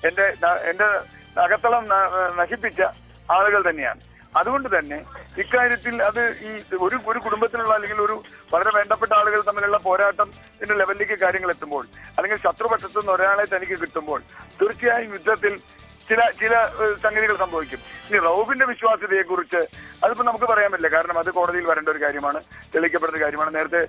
എന്റെ അകത്തളം നശിപ്പിച്ച ആളുകൾ തന്നെയാണ്. അതുകൊണ്ട് തന്നെ ഇക്കാര്യത്തിൽ അത് ഈ ഒരു കുടുംബത്തിലുള്ള അല്ലെങ്കിൽ ഒരു വളരെ വേണ്ടപ്പെട്ട ആളുകൾ തമ്മിലുള്ള പോരാട്ടത്തിന്റെ ലെവലിലേക്ക് കാര്യങ്ങൾ എത്തുമ്പോൾ, അല്ലെങ്കിൽ ശത്രുപക്ഷത്തു നിന്ന് ഒരാളെ തനിക്ക് കിട്ടുമ്പോൾ തീർച്ചയായും യുദ്ധത്തിൽ ചില സംഗതികൾ സംഭവിക്കും. ഇനി റൌഫിന്റെ വിശ്വാസ്യതയെ കുറിച്ച് അതിപ്പോ നമുക്ക് പറയാൻ പറ്റില്ല, കാരണം അത് കോടതിയിൽ വരേണ്ട ഒരു കാര്യമാണ്, തെളിയിക്കപ്പെടുന്ന കാര്യമാണ്. നേരത്തെ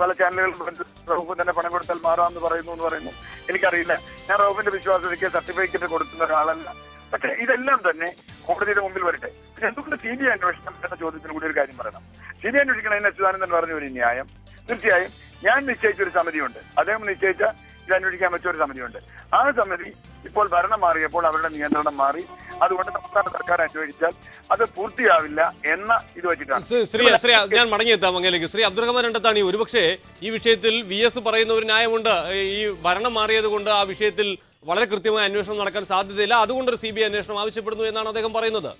പല ചാനലുകളിൽ റൌഫ് തന്നെ പണം കൊടുത്താൽ മാറാമെന്ന് പറയുന്നു. എനിക്കറിയില്ല, ഞാൻ റൌഫിന്റെ വിശ്വാസ്യതയ്ക്ക് സർട്ടിഫിക്കറ്റ് കൊടുക്കുന്ന ഒരാളല്ല. പക്ഷെ ഇതെല്ലാം തന്നെ കോടതിയുടെ മുമ്പിൽ വരട്ടെ. പക്ഷെ എന്തുകൊണ്ട് CBI അന്വേഷണം എന്ന ചോദ്യത്തിന് കൂടി ഒരു കാര്യം പറയണം. CBI അന്വേഷിക്കണതിന് അച്യുതാനന്ദൻ പറഞ്ഞ ഒരു ന്യായം, തീർച്ചയായും ഞാൻ നിശ്ചയിച്ചൊരു സമിതിയുണ്ട്, അദ്ദേഹം നിശ്ചയിച്ച ഇത് അന്വേഷിക്കാൻ പറ്റിയ ഒരു സമിതിയുണ്ട്. ആ സമിതി ഇപ്പോൾ ഭരണം മാറിയപ്പോൾ അവരുടെ നിയന്ത്രണം മാറി. അതുകൊണ്ട് സംസ്ഥാന സർക്കാർ അന്വേഷിച്ചാൽ അത് പൂർത്തിയാവില്ല എന്ന ഇത് വെച്ചിട്ടാണ്. ഞാൻ മടങ്ങിയെത്താം അങ്ങയിലേക്ക്. ശ്രീ അബ്ദുറഹ്മാൻ രണ്ടത്താണി, ഒരുപക്ഷെ ഈ വിഷയത്തിൽ VS പറയുന്ന ഒരു ന്യായമുണ്ട്. ഈ ഭരണം മാറിയത് കൊണ്ട് ആ വിഷയത്തിൽ വളരെ കൃത്യമായ അന്വേഷണം നടക്കാൻ സാധ്യതയില്ല, അതുകൊണ്ടൊരു CBI അന്വേഷണം ആവശ്യപ്പെടുന്നു എന്നാണ് അദ്ദേഹം പറയുന്നത്.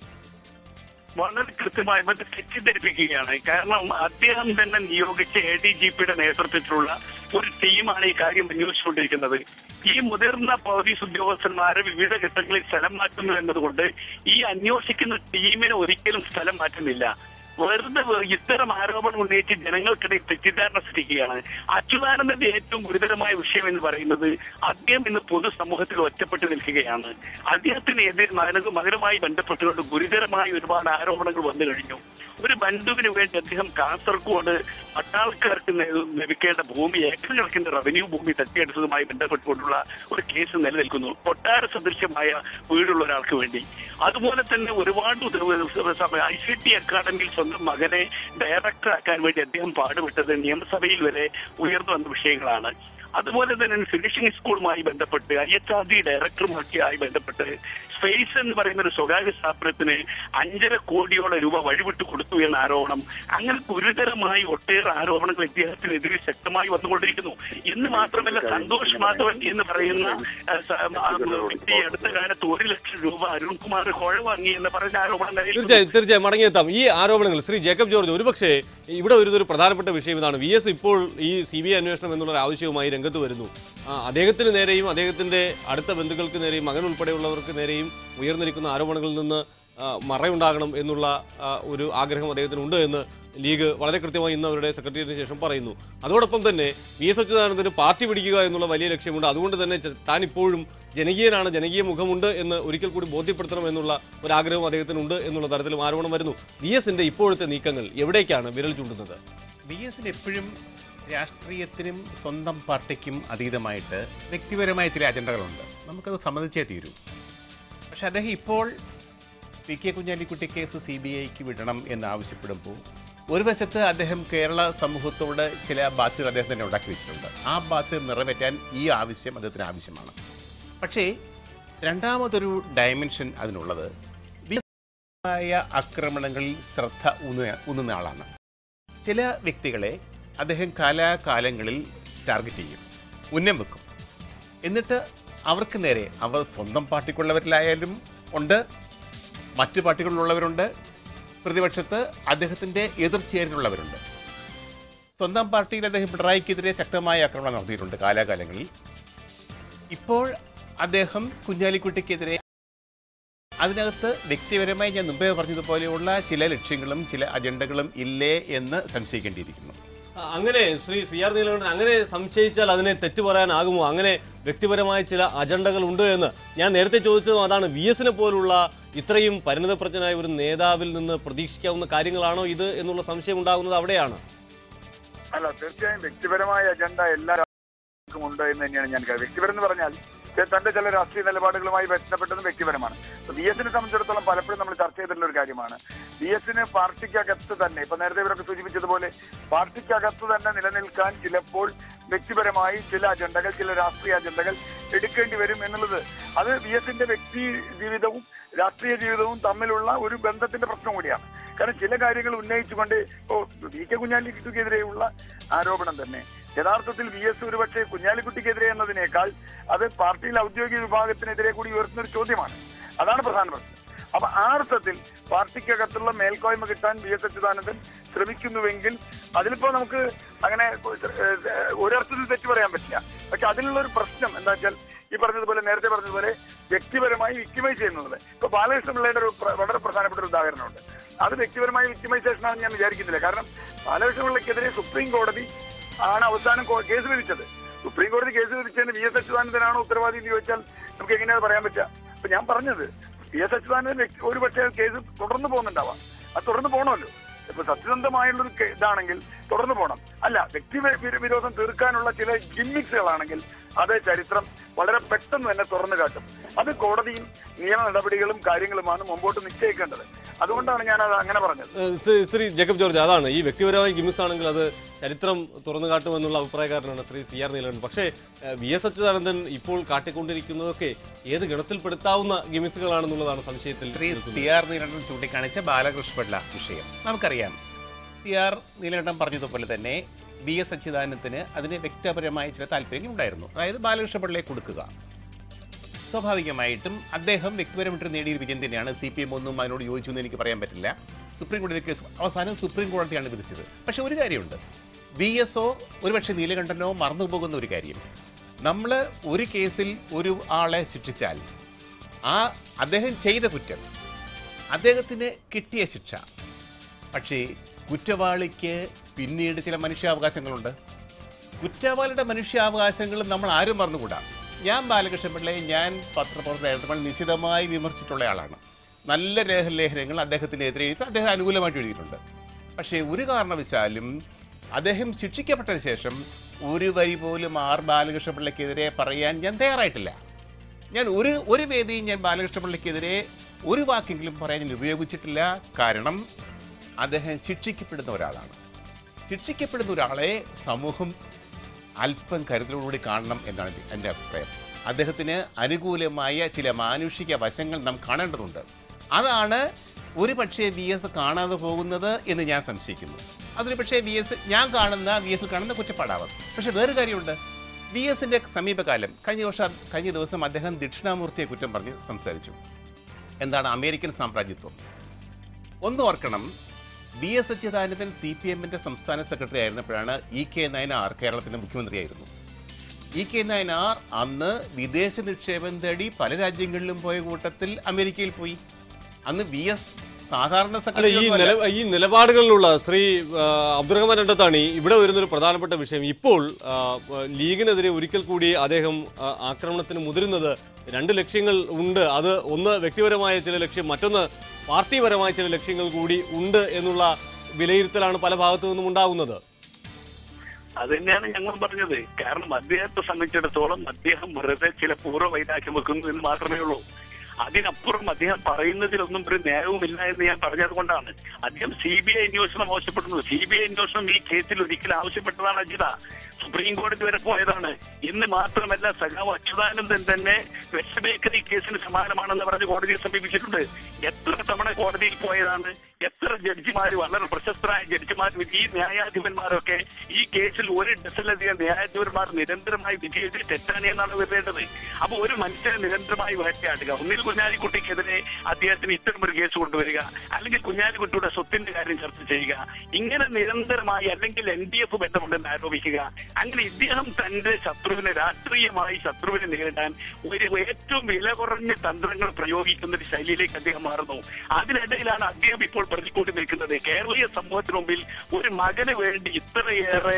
വളരെ കൃത്യമായി മറ്റു തെറ്റിദ്ധരിപ്പിക്കുകയാണ്. കാരണം അദ്ദേഹം തന്നെ നിയോഗിച്ച ADGPയുടെ നേതൃത്വത്തിലുള്ള ഒരു ടീമാണ് ഈ കാര്യം അന്വേഷിച്ചുകൊണ്ടിരിക്കുന്നത്. ഈ മുതിർന്ന പോലീസ് ഉദ്യോഗസ്ഥന്മാരെ വിവിധ ഘട്ടങ്ങളിൽ സ്ഥലം മാറ്റുന്നു എന്നതുകൊണ്ട് ഈ അന്വേഷിക്കുന്ന ടീമിനെ ഒരിക്കലും സ്ഥലം മാറ്റുന്നില്ല. വെറുതെ ഇത്തരം ആരോപണം ഉന്നയിച്ച് ജനങ്ങൾക്കിടയിൽ തെറ്റിദ്ധാരണ സൃഷ്ടിക്കുകയാണ്. അച്യുതാനന്ദന്റെ ഏറ്റവും ഗുരുതരമായ വിഷയം എന്ന് പറയുന്നത് അദ്ദേഹം ഇന്ന് പൊതുസമൂഹത്തിൽ ഒറ്റപ്പെട്ടു നിൽക്കുകയാണ്. അദ്ദേഹത്തിനെതിരെ മകനുമായി ബന്ധപ്പെട്ടുകൊണ്ട് ഗുരുതരമായ ഒരുപാട് ആരോപണങ്ങൾ വന്നു കഴിഞ്ഞു. ഒരു ബന്ധുവിന് വേണ്ടി അദ്ദേഹം കാസർഗോഡ് പട്ടാളക്കാർക്ക് ലഭിക്കേണ്ട ഭൂമി, ഏക്കർ കണക്കിന്റെ റവന്യൂ ഭൂമി തട്ടിയെടുത്തതുമായി ബന്ധപ്പെട്ടുകൊണ്ടുള്ള ഒരു കേസ് നിലനിൽക്കുന്നു, കൊട്ടാര സദൃശ്യമായ വീടുള്ള ഒരാൾക്ക് വേണ്ടി. അതുപോലെ തന്നെ ഒരുപാട് ICT അക്കാദമിയിൽ സ്വന്തം മകനെ ഡയറക്ടറാക്കാൻ വേണ്ടി അദ്ദേഹം പാടുപെട്ടത് നിയമസഭയിൽ വരെ ഉയർന്നു വന്ന വിഷയങ്ങളാണ്. അതുപോലെ തന്നെ ഫിനിഷിംഗ് സ്കൂളുമായി ബന്ധപ്പെട്ട് IHRD ഡയറക്ടറുമായി ബന്ധപ്പെട്ട് സ്പേസ് എന്ന് പറയുന്ന ഒരു സ്വകാര്യ സ്ഥാപനത്തിന് 5.5 കോടിയോളം രൂപ വഴിവിട്ട് കൊടുത്തു എന്ന ആരോപണം, അങ്ങനെ ഗുരുതരമായി ഒട്ടേറെ ആരോപണങ്ങൾ ഇദ്ദേഹത്തിനെതിരെ ശക്തമായി വന്നുകൊണ്ടിരിക്കുന്നു. ഇന്ന് മാത്രമല്ല, സന്തോഷ് മാധവൻ എന്ന് പറയുന്ന വ്യക്തി അടുത്ത കാലത്ത് 1 ലക്ഷം രൂപ അരുൺകുമാർ കോഴ വാങ്ങി എന്ന് പറയുന്ന ആരോപണം. തീർച്ചയായും മടങ്ങിയെത്താം. ഈ ആരോപണങ്ങൾ ശ്രീ ജേക്കബ് ജോർജ്, ഒരുപക്ഷെ ഇവിടെ ഒരു പ്രധാനപ്പെട്ട വിഷയം ഇതാണ്. VS ഇപ്പോൾ ഈ CBI അന്വേഷണം എന്നുള്ള ആവശ്യവുമായി രംഗത്ത് വരുന്നു. അദ്ദേഹത്തിന് നേരെയും അദ്ദേഹത്തിന്റെ അടുത്ത ബന്ധുക്കൾക്ക് നേരെയും മകൻ ഉൾപ്പെടെയുള്ളവർക്ക് നേരെയും ഉയർന്നിരിക്കുന്ന ആരോപണങ്ങളിൽ നിന്ന് മറയുണ്ടാകണം എന്നുള്ള ഒരു ആഗ്രഹം അദ്ദേഹത്തിനുണ്ട് എന്ന് ലീഗ് വളരെ കൃത്യമായി ഇന്ന് അവരുടെ സെക്രട്ടേറിയറ്റിന് ശേഷം പറയുന്നു. അതോടൊപ്പം തന്നെ VS അച്യുതാനന്ദന് പാർട്ടി പിടിക്കുക എന്നുള്ള വലിയ ലക്ഷ്യമുണ്ട്. അതുകൊണ്ട് തന്നെ താൻ ഇപ്പോഴും ജനകീയനാണ്, ജനകീയ മുഖമുണ്ട് എന്ന് ഒരിക്കൽ കൂടി ബോധ്യപ്പെടുത്തണം എന്നുള്ള ഒരാഗ്രഹം അദ്ദേഹത്തിനുണ്ട് എന്നുള്ള തരത്തിലും ആരോപണം വരുന്നു. VSന്റെ ഇപ്പോഴത്തെ നീക്കങ്ങൾ എവിടേക്കാണ് വിരൽ ചൂണ്ടുന്നത്? VSന് എപ്പോഴും രാഷ്ട്രീയത്തിനും സ്വന്തം പാർട്ടിക്കും അതീതമായിട്ട് വ്യക്തിപരമായ ചില അജണ്ടകളുണ്ട്. നമുക്കത് സമ്മതിച്ചേ തീരൂ. പക്ഷെ അദ്ദേഹം ഇപ്പോൾ PK കുഞ്ഞാലിക്കുട്ടി കേസ് CBIക്ക് വിടണം എന്നാവശ്യപ്പെടുമ്പോൾ ഒരു വശത്ത് അദ്ദേഹം കേരള സമൂഹത്തോട് ചില ബാധ്യതകൾ അദ്ദേഹം തന്നെ ഉണ്ടാക്കി വെച്ചിട്ടുണ്ട്. ആ ബാധ്യത നിറവേറ്റാൻ ഈ ആവശ്യം അദ്ദേഹത്തിന് ആവശ്യമാണ്. പക്ഷേ രണ്ടാമതൊരു ഡയമെൻഷൻ അതിനുള്ളത് ആക്രമണങ്ങളിൽ ശ്രദ്ധ ഊന്നുന്ന ആളാണ്. ചില വ്യക്തികളെ അദ്ദേഹം കാലാകാലങ്ങളിൽ ടാർഗറ്റ് ചെയ്യും, ഉന്നം വെക്കും. എന്നിട്ട് അവർക്ക് നേരെ അവർ സ്വന്തം പാർട്ടിക്കുള്ളവരിലായാലും ഉണ്ട്, മറ്റു പാർട്ടികളിലുള്ളവരുണ്ട്, പ്രതിപക്ഷത്ത് അദ്ദേഹത്തിൻ്റെ എതിർച്ചേരിലുള്ളവരുണ്ട്. സ്വന്തം പാർട്ടിയിൽ അദ്ദേഹം പിണറായിക്കെതിരെ ശക്തമായ ആക്രമണം നടത്തിയിട്ടുണ്ട് കാലാകാലങ്ങളിൽ. ഇപ്പോൾ അദ്ദേഹം കുഞ്ഞാലിക്കുട്ടിക്കെതിരെ അതിനകത്ത് വ്യക്തിപരമായി ഞാൻ മുമ്പേ പറഞ്ഞതുപോലെയുള്ള ചില ലക്ഷ്യങ്ങളും ചില അജണ്ടകളും ഇല്ലേ എന്ന് സംശയിക്കേണ്ടിയിരിക്കുന്നു. അങ്ങനെ ശ്രീ CR നീലകണ്ഠൻ, അങ്ങനെ സംശയിച്ചാൽ അതിനെ തെറ്റു പറയാനാകുമോ? അങ്ങനെ വ്യക്തിപരമായ ചില അജണ്ടകൾ ഉണ്ട് എന്ന് ഞാൻ നേരത്തെ ചോദിച്ചതും അതാണ്. VSനെ പോലുള്ള ഇത്രയും പരിണതപ്രജ്ഞനായ ഒരു നേതാവിൽ നിന്ന് പ്രതീക്ഷിക്കാവുന്ന കാര്യങ്ങളാണോ ഇത് എന്നുള്ള സംശയം ഉണ്ടാകുന്നത് അവിടെയാണ്. അല്ല, തീർച്ചയായും വ്യക്തിപരമായ അജണ്ട എല്ലാവർക്കും ഉണ്ട് എന്ന് തന്നെയാണ് ഞാൻ കരുതുന്നത്. വ്യക്തിപരം എന്ന് പറഞ്ഞാൽ തന്റെ ചില രാഷ്ട്രീയ നിലപാടുകളുമായി ബന്ധപ്പെട്ടതും വ്യക്തിപരമാണ്. VSനെ സംബന്ധിച്ചിടത്തോളം പലപ്പോഴും നമ്മൾ ചർച്ച ചെയ്തിട്ടുള്ള ഒരു കാര്യമാണ്. VSന് പാർട്ടിക്കകത്ത് തന്നെ, ഇപ്പൊ നേരത്തെ ഇവരൊക്കെ സൂചിപ്പിച്ചതുപോലെ പാർട്ടിക്കകത്ത് തന്നെ നിലനിൽക്കാൻ ചിലപ്പോൾ വ്യക്തിപരമായി ചില അജണ്ടകൾ, ചില രാഷ്ട്രീയ അജണ്ടകൾ എടുക്കേണ്ടി വരും എന്നുള്ളത് അത് VSന്റെ വ്യക്തി ജീവിതവും രാഷ്ട്രീയ ജീവിതവും തമ്മിലുള്ള ഒരു ബന്ധത്തിന്റെ പ്രശ്നം കൂടിയാണ്. കാരണം ചില കാര്യങ്ങൾ ഉന്നയിച്ചുകൊണ്ട് ഇപ്പോൾ PK കുഞ്ഞാലിക്കുട്ടിക്കെതിരെയുള്ള ആരോപണം തന്നെ യഥാർത്ഥത്തിൽ VS ഒരുപക്ഷെ കുഞ്ഞാലിക്കുട്ടിക്കെതിരെ എന്നതിനേക്കാൾ അത് പാർട്ടിയിലെ ഔദ്യോഗിക വിഭാഗത്തിനെതിരെ കൂടി ഉയർത്തുന്നൊരു ചോദ്യമാണ്. അതാണ് പ്രധാന പ്രശ്നം. അപ്പൊ ആ അർത്ഥത്തിൽ പാർട്ടിക്കകത്തുള്ള മേൽക്കോയ്മ കിട്ടാൻ VS അച്യുതാനന്ദൻ ശ്രമിക്കുന്നുവെങ്കിൽ അതിലിപ്പോ നമുക്ക് അങ്ങനെ ഒരർത്ഥത്തിൽ തെറ്റു പറയാൻ പറ്റില്ല. പക്ഷെ അതിലുള്ള ഒരു പ്രശ്നം എന്താ വെച്ചാൽ ഈ പറഞ്ഞതുപോലെ നേരത്തെ പറഞ്ഞതുപോലെ വ്യക്തിപരമായി വിക്ടിമൈസ് ചെയ്യുന്നത്. ഇപ്പൊ ബാലകൃഷ്ണ പിള്ളയുടെ ഒരു വളരെ പ്രധാനപ്പെട്ട ഒരു ഉദാഹരണമുണ്ട്. അത് വ്യക്തിപരമായ വിക്ടിമൈസേഷൻ ആണെന്ന് ഞാൻ വിചാരിക്കുന്നില്ല. കാരണം ബാലകൃഷ്ണ പിള്ളയ്ക്കെതിരെ സുപ്രീം കോടതി ആണ് അവസാനം കേസ് വിധിച്ചത്. സുപ്രീം കോടതി കേസ് വിധിച്ചതിന് വി എസ് അച്യുതാനന്ദനാണോ ഉത്തരവാദി എന്ന് ചോദിച്ചാൽ നമുക്ക് എങ്ങനെയാണ് പറയാൻ പറ്റുക? അപ്പൊ ഞാൻ പറഞ്ഞത് വി എസ് അച്യുതാനന്ദൻ ഒരു പക്ഷേ കേസ് തുടർന്ന് പോകുന്നുണ്ടാവാം. അത് തുടർന്ന് പോകണമല്ലോ. ഇപ്പൊ സത്യസന്ധമായുള്ളൊരു ഇതാണെങ്കിൽ തുടർന്ന് പോകണം. അല്ല, വ്യക്തി വിരോധം തീർക്കാനുള്ള ചില ഗിമ്മിക്സുകളാണെങ്കിൽ അത് ചരിത്രം വളരെ പെട്ടെന്ന് തന്നെ തുറന്നു കാട്ടും. അത് കോടതിയും നിയമ നടപടികളും കാര്യങ്ങളുമാണ് മുമ്പോട്ട് നിശ്ചയിക്കേണ്ടത്. അതുകൊണ്ടാണ് ഞാൻ അത് അങ്ങനെ പറഞ്ഞത്. ശ്രീ ജേക്കബ് ജോർജ്, അതാണ് ഈ വ്യക്തിപരമായ ഗിമ്മിക്സ് ആണെങ്കിൽ അത് ചരിത്രം തുറന്നു കാട്ടുമെന്നുള്ള അഭിപ്രായക്കാരനാണ് ശ്രീ CR നീലകണ്ഠൻ. പക്ഷേ വി എസ് അച്യുതാനന്ദൻ ഇപ്പോൾ കാട്ടിക്കൊണ്ടിരിക്കുന്നതൊക്കെ ഏത് ഗണത്തിൽപ്പെടുത്താവുന്ന ഗിമ്മിക്സുകളാണെന്നുള്ളതാണ് സംശയത്തിൽ. ശ്രീ CR നീലകണ്ഠൻ ചൂണ്ടിക്കാണിച്ച ബാലകൃഷ്ണപിള്ള വിഷയം നമുക്കറിയാം. CR നീലകണ്ഠൻ പറഞ്ഞതുപോലെ തന്നെ വി എസ് അച്യുതാനന്ദന് അതിന് വ്യക്തിപരമായ ചില താല്പര്യം ഉണ്ടായിരുന്നു. അതായത് ബാലകൃഷ്ണപിള്ളയെ കൊടുക്കുക. സ്വാഭാവികമായിട്ടും അദ്ദേഹം വ്യക്തിപരമായിട്ട് നേടിയൊരു വിജയം തന്നെയാണ്. CPM ഒന്നും അതിനോട് യോജിച്ചു എന്ന് എനിക്ക് പറയാൻ പറ്റില്ല. സുപ്രീം കോടതി കേസ് അവസാനം സുപ്രീം കോടതിയാണ് വിധിച്ചത്. പക്ഷേ ഒരു കാര്യമുണ്ട്, VS-ഓ ഒരുപക്ഷെ നീലകണ്ഠനോ മറന്നുപോകുന്ന ഒരു കാര്യം, നമ്മൾ ഒരു കേസിൽ ഒരു ആളെ ശിക്ഷിച്ചാൽ അദ്ദേഹം ചെയ്ത കുറ്റം, അദ്ദേഹത്തിന് കിട്ടിയ ശിക്ഷ, പക്ഷേ കുറ്റവാളിക്ക് പിന്നീട് ചില മനുഷ്യാവകാശങ്ങളുണ്ട്. കുറ്റവാളിയുടെ മനുഷ്യാവകാശങ്ങൾ നമ്മൾ ആരും മറന്നുകൂടാ. ഞാൻ ബാലകൃഷ്ണപിള്ളയെ ഞാൻ പത്രപ്രവർത്തകർ നിശിതമായി വിമർശിച്ചിട്ടുള്ള ആളാണ്. നല്ല ലേഖനങ്ങൾ അദ്ദേഹത്തിനെതിരെ അദ്ദേഹം അനുകൂലമായിട്ട് എഴുതിയിട്ടുണ്ട്. പക്ഷേ ഒരു കാരണവശാലും അദ്ദേഹം ശിക്ഷിക്കപ്പെട്ടതിന് ശേഷം ഒരു വരി പോലും ബാലകൃഷ്ണപിള്ളയ്ക്കെതിരെ പറയാൻ ഞാൻ തയ്യാറായിട്ടില്ല. ഞാൻ ഒരു വേദിയും ഞാൻ ബാലകൃഷ്ണപിള്ളയ്ക്കെതിരെ ഒരു വാക്കെങ്കിലും പറയാൻ ഞാൻ ഉപയോഗിച്ചിട്ടില്ല. കാരണം അദ്ദേഹം ശിക്ഷിക്കപ്പെടുന്ന ഒരാളാണ്. ശിക്ഷിക്കപ്പെടുന്ന ഒരാളെ സമൂഹം അല്പം കരുതലോടുകൂടി കാണണം എന്നാണ് എൻ്റെ അഭിപ്രായം. അദ്ദേഹത്തിന് അനുകൂലമായ ചില മാനുഷിക വശങ്ങൾ നാം കാണേണ്ടതുണ്ട്. അതാണ് ഒരു പക്ഷേ VS കാണാതെ പോകുന്നത് എന്ന് ഞാൻ സംശയിക്കുന്നു. അതൊരു പക്ഷേ ഞാൻ കാണുന്ന VS കാണുന്ന കുറ്റപ്പാടാവാം. പക്ഷേ വേറൊരു കാര്യമുണ്ട്, VS-ൻ്റെ സമീപകാലം കഴിഞ്ഞ ദിവസം അദ്ദേഹം ദക്ഷിണാമൂർത്തിയെ കുറ്റം പറഞ്ഞ് സംസാരിച്ചു. എന്താണ് അമേരിക്കൻ സാമ്രാജ്യത്വം? ഒന്ന് ഓർക്കണം, VS അച്യുതാനന്ദൻ CPM-ൻ്റെ സംസ്ഥാന സെക്രട്ടറി ആയിരുന്നപ്പോഴാണ് EK നയനാർ കേരളത്തിൻ്റെ മുഖ്യമന്ത്രിയായിരുന്നു. EK നയനാർ അന്ന് വിദേശ നിക്ഷേപം തേടി പല രാജ്യങ്ങളിലും പോയ കൂട്ടത്തിൽ അമേരിക്കയിൽ പോയി. അന്ന് VS സാധാരണ ഈ നിലപാടുകളിലുള്ള ശ്രീ അബ്ദുറഹ്മാൻ രണ്ടത്താണി ഇവിടെ വരുന്നൊരു പ്രധാനപ്പെട്ട വിഷയം, ഇപ്പോൾ ലീഗിനെതിരെ ഒരിക്കൽ കൂടി അദ്ദേഹം ആക്രമണത്തിന് മുതിരുന്നത് രണ്ട് ലക്ഷ്യങ്ങൾ ഉണ്ട്. അത് ഒന്ന് വ്യക്തിപരമായ ചില ലക്ഷ്യം, മറ്റൊന്ന് പാർട്ടിപരമായ ചില ലക്ഷ്യങ്ങൾ കൂടി ഉണ്ട് എന്നുള്ള വിലയിരുത്തലാണ് പല ഭാഗത്തു നിന്നും ഉണ്ടാകുന്നത്. അത് തന്നെയാണ് ഞങ്ങൾ പറഞ്ഞത്. കാരണം അദ്ദേഹത്തെ സംബന്ധിച്ചിടത്തോളം അദ്ദേഹം വെറുതെ ചില പൂർവ്വ വൈരാഗ്യം വെക്കുന്നു എന്ന് മാത്രമേ ഉള്ളൂ. അതിനപ്പുറം അദ്ദേഹം പറയുന്നതിലൊന്നും ഒരു നേരവുമില്ല എന്ന് ഞാൻ പറഞ്ഞത് കൊണ്ടാണ് അദ്ദേഹം CBI അന്വേഷണം ആവശ്യപ്പെടുന്നത്. CBI അന്വേഷണം ഈ കേസിൽ ഒരിക്കലും ആവശ്യപ്പെട്ടതാണ് അജിത. സുപ്രീം കോടതി വരെ പോയതാണ്. ഇന്ന് മാത്രമല്ല, സഖാവ് അച്യുതാനന്ദൻ തന്നെ വെസ്റ്റ് ബേക്കറി കേസിന് സമാനമാണെന്ന് പറഞ്ഞ് കോടതിയെ സമീപിച്ചിട്ടുണ്ട്. എത്ര തവണ കോടതിയിൽ പോയതാണ്, എത്ര ജഡ്ജിമാർ, വളരെ പ്രശസ്തരായ ജഡ്ജിമാർ, ഈ ന്യായാധിപന്മാരൊക്കെ ഈ കേസിൽ ഒരു ഡസനിലധികം ന്യായാധിപന്മാർ നിരന്തരമായി വിജയിച്ച് തെറ്റാണ് എന്നാണ് വരേണ്ടത്. അപ്പൊ ഒരു മനുഷ്യനെ നിരന്തരമായി വേട്ടയാടുക, ഒന്നിൽ കുഞ്ഞാലിക്കുട്ടിക്കെതിരെ അദ്ദേഹത്തിന് ഇത്തരമൊരു കേസ് കൊണ്ടുവരിക, അല്ലെങ്കിൽ കുഞ്ഞാലിക്കുട്ടിയുടെ സ്വത്തിന്റെ കാര്യം ചർച്ച ചെയ്യുക, ഇങ്ങനെ നിരന്തരമായി, അല്ലെങ്കിൽ LDF ബന്ധമുണ്ടെന്ന് ആരോപിക്കുക, അങ്ങനെ ഇദ്ദേഹം തന്റെ രാഷ്ട്രീയമായി ശത്രുവിനെ നേരിടാൻ ഏറ്റവും വില കുറഞ്ഞ തന്ത്രങ്ങൾ പ്രയോഗിക്കുന്ന ഒരു ശൈലിയിലേക്ക് അദ്ദേഹം മാറുന്നു. അതിനിടയിലാണ് അദ്ദേഹം ഇപ്പോൾ പ്രതിക്കൂട്ടി നിൽക്കുന്നത്. കേരളീയ സമൂഹത്തിന് മുമ്പിൽ ഒരു മകന് വേണ്ടി ഇത്രയേറെ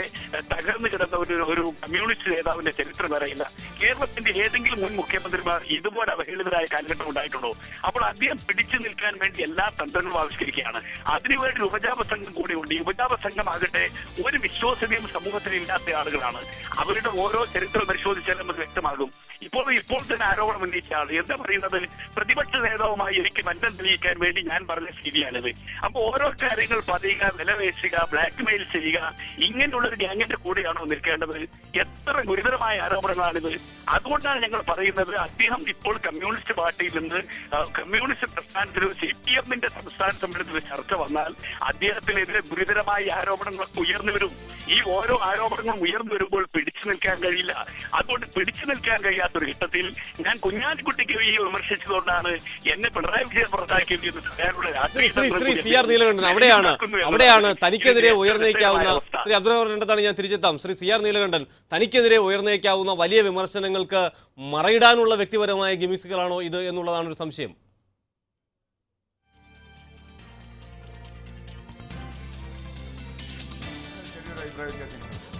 തകർന്നു കിടന്ന ഒരു കമ്മ്യൂണിസ്റ്റ് നേതാവിന്റെ ചരിത്രം അറിയില്ല. കേരളത്തിന്റെ ഏതെങ്കിലും മുൻ മുഖ്യമന്ത്രിമാർ ഇതുപോലെ അവഹേളിതരായ കാലഘട്ടം ഉണ്ടായിട്ടുണ്ടോ? അപ്പോൾ അദ്ദേഹം പിടിച്ചു നിൽക്കാൻ വേണ്ടി എല്ലാ തന്ത്രങ്ങളും ആവിഷ്കരിക്കുകയാണ്. അതിനുവേണ്ടി ഉപജാപ സംഘം കൂടിയുണ്ട്. ഈ ഉപജാപ സംഘമാകട്ടെ ഒരു വിശ്വാസ്യതയും സമൂഹത്തിന് ഇല്ലാത്ത ആളുകളാണ്. അവരുടെ ഓരോ ചരിത്രം പരിശോധിച്ചാൽ നമുക്ക് വ്യക്തമാകും. ഇപ്പോൾ തന്നെ ആരോപണം ഉന്നയിച്ച ആൾ എന്താ പറയുന്നത്, പ്രതിപക്ഷ നേതാവുമായി എനിക്ക് ബന്ധം തെളിയിക്കാൻ വേണ്ടി ഞാൻ പറഞ്ഞ സ്ഥിതിയാണിത്. അപ്പൊ ഓരോ കാര്യങ്ങൾ പറയുക, വിലവേശുക, ബ്ലാക്ക് മെയിൽ ചെയ്യുക, ഇങ്ങനെയുള്ളൊരു ഗ്യാങ്ങിന്റെ കൂടെയാണോ നിൽക്കേണ്ടത്? എത്ര ഗുരുതരമായ ആരോപണങ്ങളാണിത്. അതുകൊണ്ടാണ് ഞങ്ങൾ പറയുന്നത്, അദ്ദേഹം ഇപ്പോൾ കമ്മ്യൂണിസ്റ്റ് പാർട്ടിയിൽ പാർട്ടിയിൽ നിന്ന് കമ്മ്യൂണിസ്റ്റ് പ്രസ്ഥാനത്തിൽ CPM-ന്റെ സംസ്ഥാന സമ്മേളനത്തിൽ ചർച്ച വന്നാൽ അദ്ദേഹത്തിനെതിരെ ഗുരുതരമായ ആരോപണങ്ങൾ ഉയർന്നു വരും. ഈ ഓരോ ആരോപണങ്ങളും ഉയർന്നു വരുമ്പോൾ പിടിച്ചു നിൽക്കാൻ കഴിയില്ല. അതുകൊണ്ട് പിടിച്ചു നിൽക്കാൻ കഴിയാത്തൊരു ഘട്ടത്തിൽ ഞാൻ കുഞ്ഞാലിക്കുട്ടിക്ക് ഈ വിമർശിച്ചതുകൊണ്ടാണ് എന്നെ പിണറായി വിജയൻ പുറത്താക്കിയത് എന്ന് പറയാനുള്ള അവിടെയാണ് തനിക്കെതിരെ ഉയർന്നേക്കാവുന്ന ശ്രീ അബ്ദുറഹ്മാൻ ഞാൻ തിരിച്ചെത്താം. ശ്രീ CR നീലകണ്ഠൻ, തനിക്കെതിരെ ഉയർന്നേക്കാവുന്ന വലിയ വിമർശനങ്ങൾക്ക് മറയിടാനുള്ള വ്യക്തിപരമായ ഗിമിക്സുകളാണോ ഇത് എന്നുള്ളതാണ് ഒരു സംശയം.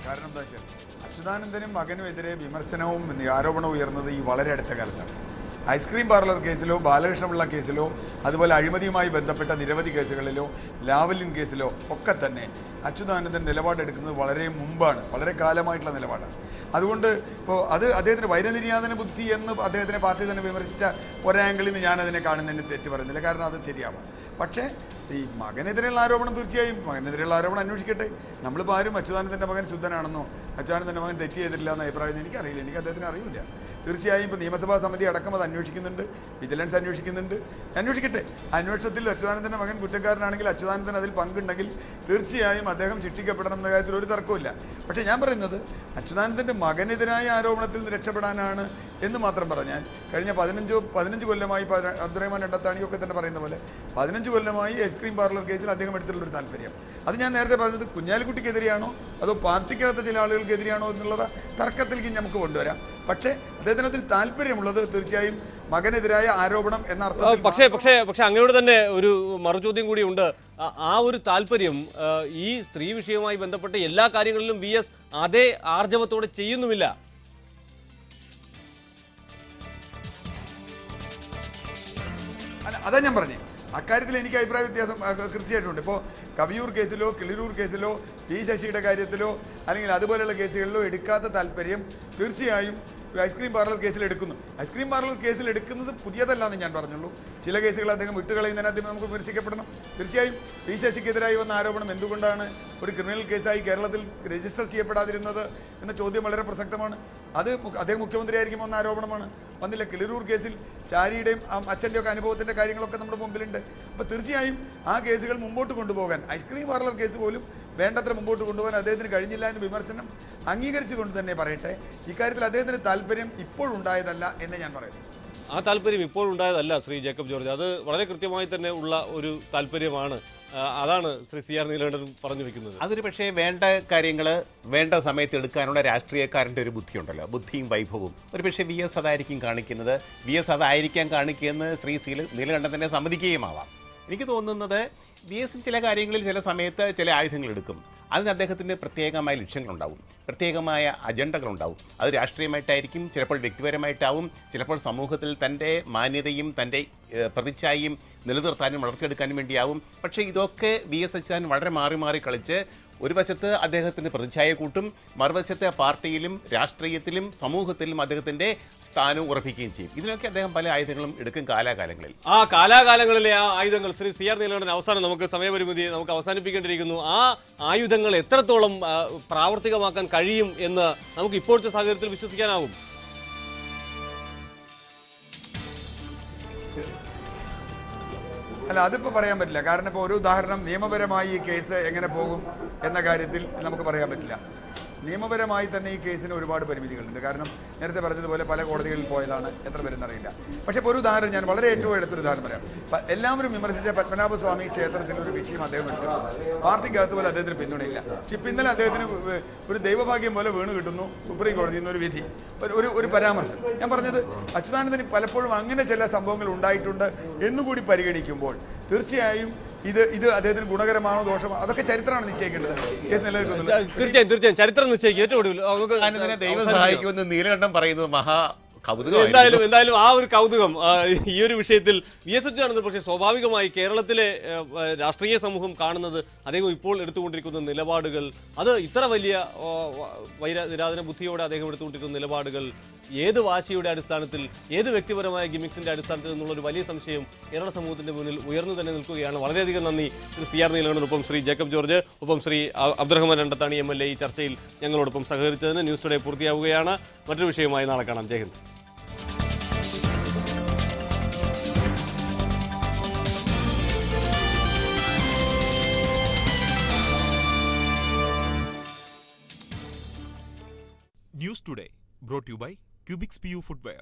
കാരണം എന്താ വെച്ചാൽ അച്യുതാനന്ദനും മകനും എതിരെ വിമർശനവും ആരോപണവും ഉയർന്നത് ഈ വളരെ അടുത്ത കാലത്താണ്. ഐസ്ക്രീം പാർലർ കേസിലോ ബാലകൃഷ്ണപിള്ള കേസിലോ അതുപോലെ അഴിമതിയുമായി ബന്ധപ്പെട്ട നിരവധി കേസുകളിലോ ലാവലിൻ കേസിലോ ഒക്കെ തന്നെ അച്യുതാനന്ദൻ നിലപാടെടുക്കുന്നത് വളരെ മുമ്പാണ്, വളരെ കാലമായിട്ടുള്ള നിലപാടാണ്. അതുകൊണ്ട് ഇപ്പോൾ അദ്ദേഹത്തിന് വൈരനിര്യാതന ബുദ്ധി എന്ന് അദ്ദേഹത്തിനെ പാർട്ടി തന്നെ വിമർശിച്ച ഒരാംഗിളിൽ നിന്ന് ഞാനതിനെ കാണുന്നതിന് തെറ്റ് പറയുന്നില്ല, കാരണം അത് ശരിയാവാം. പക്ഷേ ഈ മകനെതിരെയുള്ള ആരോപണം തീർച്ചയായും മകനെതിരെയുള്ള ആരോപണം അന്വേഷിക്കട്ടെ. നമ്മളിപ്പോൾ ആരും അച്യുതാനന്ദൻ്റെ മകൻ ശുദ്ധനാണെന്നോ അച്യുതാനന്ദൻ്റെ മകൻ തെറ്റ് ചെയ്തിട്ടില്ല എന്ന അഭിപ്രായം എനിക്കറിയില്ല, എനിക്ക് അദ്ദേഹത്തിന് അറിയില്ല. തീർച്ചയായും ഇപ്പോൾ നിയമസഭാ സമിതി അടക്കം അത് അന്വേഷിക്കുന്നുണ്ട്, വിജിലൻസ് അന്വേഷിക്കുന്നുണ്ട്, അന്വേഷിക്കട്ടെ. അന്വേഷണത്തിൽ അച്യുതാനന്ദൻ്റെ മകൻ കുറ്റക്കാരനാണെങ്കിൽ അച്യുതാനന്ദൻ അതിൽ പങ്കുണ്ടെങ്കിൽ തീർച്ചയായും അദ്ദേഹം ശിക്ഷിക്കപ്പെടണം എന്ന കാര്യത്തിൽ ഒരു തർക്കമില്ല. പക്ഷേ ഞാൻ പറയുന്നത് അച്യുതാനന്ദൻ്റെ മകനെതിരായ ആരോപണത്തിൽ നിന്ന് രക്ഷപ്പെടാനാണ് എന്ന് മാത്രം പറഞ്ഞാൽ കഴിഞ്ഞ 15 കൊല്ലമായി അബ്ദുറഹ്മാൻ രണ്ടത്താണിയൊക്കെ തന്നെ പറയുന്ന പോലെ 15 കൊല്ലമായി ഐസ്ക്രീം പാർലർ കേസിൽ അദ്ദേഹം എടുത്തിട്ടുള്ളൊരു താല്പര്യം, അത് ഞാൻ നേരത്തെ പറഞ്ഞത് കുഞ്ഞാലിക്കുട്ടിക്കെതിരെയാണോ അതോ പാർട്ടിക്കകത്ത ചില ആളുകൾക്കെതിരെയാണോ എന്നുള്ള തർക്കത്തിലേക്ക് നമുക്ക് കൊണ്ടുവരാം. പക്ഷേ അദ്ദേഹത്തിനതിൽ താല്പര്യമുള്ളത് തീർച്ചയായും മകനെതിരായ ആരോപണം എന്ന അർത്ഥം. പക്ഷേ അങ്ങയോട് തന്നെ ഒരു മറുചോദ്യം കൂടി ഉണ്ട്. ആ ഒരു താല്പര്യം ഈ സ്ത്രീ വിഷയവുമായി ബന്ധപ്പെട്ട എല്ലാ കാര്യങ്ങളിലും VS അതേ ആർജവത്തോടെ ചെയ്യുന്നുമില്ല. അതാ ഞാൻ പറഞ്ഞേ, അക്കാര്യത്തിൽ എനിക്ക് അഭിപ്രായ വ്യത്യാസം കൃത്യമായിട്ടുണ്ട്. ഇപ്പോൾ കവിയൂർ കേസിലോ കിളിരൂർ കേസിലോ ശശിയുടെ കാര്യത്തിലോ അല്ലെങ്കിൽ അതുപോലെയുള്ള കേസുകളിലോ എടുക്കാത്ത താല്പര്യം തീർച്ചയായും ഐസ്ക്രീം പാർലർ കേസിൽ എടുക്കുന്നു. ഐസ്ക്രീം പാർലർ കേസിൽ എടുക്കുന്നത് പുതിയതല്ലാന്ന് ഞാൻ പറഞ്ഞുള്ളൂ. ചില കേസുകൾ അദ്ദേഹം വിട്ടുകളയുന്നതിനകത്ത് നമുക്ക് വിമർശിക്കപ്പെടണം. തീർച്ചയായും ശശിക്കെതിരായി വന്ന ആരോപണം എന്തുകൊണ്ടാണ് ഒരു ക്രിമിനൽ കേസായി കേരളത്തിൽ രജിസ്റ്റർ ചെയ്യപ്പെടാതിരുന്നത് എന്ന ചോദ്യം വളരെ പ്രസക്തമാണ്. അത് അദ്ദേഹം മുഖ്യമന്ത്രിയായിരിക്കും വന്ന ആരോപണമാണ്. വന്നില്ല. കിളിരൂർ കേസിൽ ഷാരിയുടെയും അച്ഛൻ്റെയും ഒക്കെ അനുഭവത്തിൻ്റെ കാര്യങ്ങളൊക്കെ നമ്മുടെ മുമ്പിലുണ്ട്. അപ്പോൾ തീർച്ചയായും ആ കേസുകൾ മുമ്പോട്ട് കൊണ്ടുപോകാൻ, ഐസ്ക്രീം പാർലർ കേസ് പോലും വേണ്ടത്ര മുമ്പോട്ട് കൊണ്ടുപോകാൻ അദ്ദേഹത്തിന് കഴിഞ്ഞില്ല എന്ന് വിമർശനം അംഗീകരിച്ചുകൊണ്ട് തന്നെ പറയട്ടെ, ഇക്കാര്യത്തിൽ അദ്ദേഹത്തിന് താല്പര്യം ഇപ്പോഴുണ്ടായതല്ല എന്ന് ഞാൻ പറയുന്നു. ആ താല്പര്യം ഇപ്പോഴുണ്ടായതല്ല ശ്രീ ജേക്കബ് ജോർജ്, അത് വളരെ കൃത്യമായി തന്നെ ഉള്ള ഒരു താല്പര്യമാണ്. അതാണ് ശ്രീ CR നീലകണ്ഠൻ പറഞ്ഞു വെക്കുന്നത്. അതൊരു പക്ഷേ വേണ്ട കാര്യങ്ങൾ വേണ്ട സമയത്ത് എടുക്കാനുള്ള രാഷ്ട്രീയക്കാരൻ്റെ ഒരു ബുദ്ധിയുണ്ടല്ലോ, ബുദ്ധിയും വൈഭവവും. ഒരു പക്ഷേ VS അതായിരിക്കും കാണിക്കുന്നത്. VS അതായിരിക്കാം കാണിക്കുകയെന്ന് ശ്രീ നീലകണ്ഠൻ തന്നെ സമ്മതിക്കുകയുമാവാം. എനിക്ക് തോന്നുന്നത് VS ചില കാര്യങ്ങളിൽ ചില സമയത്ത് ചില ആയുധങ്ങൾ എടുക്കും. അതിന് അദ്ദേഹത്തിൻ്റെ പ്രത്യേകമായ ലക്ഷ്യങ്ങളുണ്ടാവും, പ്രത്യേകമായ അജണ്ടകളുണ്ടാവും. അത് രാഷ്ട്രീയമായിട്ടായിരിക്കും, ചിലപ്പോൾ വ്യക്തിപരമായിട്ടാവും, ചിലപ്പോൾ സമൂഹത്തിൽ തൻ്റെ മാന്യതയും തൻ്റെ പ്രതിച്ഛായയും നിലനിർത്താനും വളർത്തിയെടുക്കാനും വേണ്ടിയാവും. പക്ഷേ ഇതൊക്കെ VS അച്യുതാനന്ദൻ വളരെ മാറി മാറി കളിച്ച് ഒരു വശത്ത് അദ്ദേഹത്തിൻ്റെ പ്രതിച്ഛായ കൂട്ടും, മറുവശത്തെ പാർട്ടിയിലും രാഷ്ട്രീയത്തിലും സമൂഹത്തിലും അദ്ദേഹത്തിൻ്റെ സ്ഥാനം ഉറപ്പിക്കുകയും ചെയ്യും. ഇതിനൊക്കെ അദ്ദേഹം പല ആയുധങ്ങളും എടുക്കും കാലാകാലങ്ങളിൽ. ആ കാലാകാലങ്ങളിലെ ആ ആയുധങ്ങൾ ശ്രീ CR നീലകണ്ഠൻ, അവസാനം നമുക്ക് സമയപരിമിതി നമുക്ക് അവസാനിപ്പിക്കേണ്ടിയിരിക്കുന്നു. ആ ആയുധങ്ങൾ എത്രത്തോളം പ്രാവർത്തികമാക്കാൻ കഴിയും എന്ന് നമുക്ക് ഇപ്പോഴത്തെ സാഹചര്യത്തിൽ വിശ്വസിക്കാനാവും? അല്ല, അതിപ്പോൾ പറയാൻ പറ്റില്ല. കാരണം ഇപ്പോൾ ഒരു ഉദാഹരണം, നിയമപരമായി ഈ കേസ് എങ്ങനെ പോകും എന്ന കാര്യത്തിൽ നമുക്ക് പറയാൻ പറ്റില്ല. നിയമപരമായി തന്നെ ഈ കേസിന് ഒരുപാട് പരിമിതികളുണ്ട്. കാരണം നേരത്തെ പറഞ്ഞതുപോലെ പല കോടതികളിൽ പോയതാണ്, എത്ര പേരെന്നറിയില്ല. പക്ഷേ ഇപ്പോൾ ഒരു ഉദാഹരണം, ഞാൻ വളരെ ഏറ്റവും എടുത്തൊരു ഉദാഹരണം പറയാം. എല്ലാവരും വിമർശിച്ച പത്മനാഭസ്വാമി ക്ഷേത്രത്തിൻ്റെ ഒരു വിഷയം അദ്ദേഹം എടുത്തിട്ടുണ്ട്. പാർട്ടിക്കകത്ത് പോലെ അദ്ദേഹത്തിന് പിന്തുണയില്ല. പക്ഷേ ഇപ്പം ഇന്നലെ അദ്ദേഹത്തിന് ഒരു ദൈവഭാഗ്യം പോലെ വീണ് കിട്ടുന്നു സുപ്രീം കോടതിയിൽ നിന്ന് ഒരു വിധി, ഒരു പരാമർശം. ഞാൻ പറഞ്ഞത് അച്യുതാനന്ദന് പലപ്പോഴും അങ്ങനെ ചില സംഭവങ്ങൾ ഉണ്ടായിട്ടുണ്ട് എന്നുകൂടി പരിഗണിക്കുമ്പോൾ തീർച്ചയായും ഇത് അദ്ദേഹത്തിന് ഗുണകരമാണോ ദോഷമാണോ അതൊക്കെ ചരിത്രമാണ് നിശ്ചയിക്കേണ്ടത്. കേസ് നിലനിൽക്കുന്നുണ്ട്. തീർച്ചയായും ചരിത്രം നിശ്ചയിക്കും. ഏറ്റവും ദൈവം സഹായിക്കുമെന്ന് നീലകണ്ഠൻ പറയുന്നത് മഹാ എന്തായാലും ആ ഒരു കൗതുകം ഈ ഒരു വിഷയത്തിൽ VS അച്യുതാനന്ദൻ പക്ഷേ സ്വാഭാവികമായി കേരളത്തിലെ രാഷ്ട്രീയ സമൂഹം കാണുന്നത് അദ്ദേഹം ഇപ്പോൾ എടുത്തുകൊണ്ടിരിക്കുന്ന നിലപാടുകൾ, അത് ഇത്ര വലിയ നിരാധന ബുദ്ധിയോടെ അദ്ദേഹം എടുത്തുകൊണ്ടിരിക്കുന്ന നിലപാടുകൾ ഏത് വാശിയുടെ അടിസ്ഥാനത്തിൽ, ഏത് വ്യക്തിപരമായ ഗിമിക്സിന്റെ അടിസ്ഥാനത്തിൽ എന്നുള്ളൊരു വലിയ സംശയം കേരള സമൂഹത്തിന്റെ മുന്നിൽ ഉയർന്നു തന്നെ നിൽക്കുകയാണ്. വളരെയധികം നന്ദി ശ്രീ CR നീലകണ്ഠനൊപ്പം ശ്രീ ജേക്കബ് ജോർജ്, ഒപ്പം ശ്രീ അബ്ദുറഹ്മാൻ രണ്ടത്താണി MLA ഈ ചർച്ചയിൽ ഞങ്ങളോടൊപ്പം സഹകരിച്ചതിന്. ന്യൂസ് ടുഡേ പൂർത്തിയാവുകയാണ്. മറ്റൊരു വിഷയമായി നാളെ കാണാം. Jai Hind. News today brought you by Cubix PU footwear.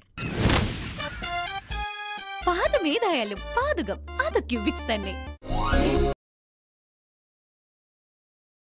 പാദം ഏതായാലും പാതകം അത് ക്യൂബിക്സ് തന്നെ.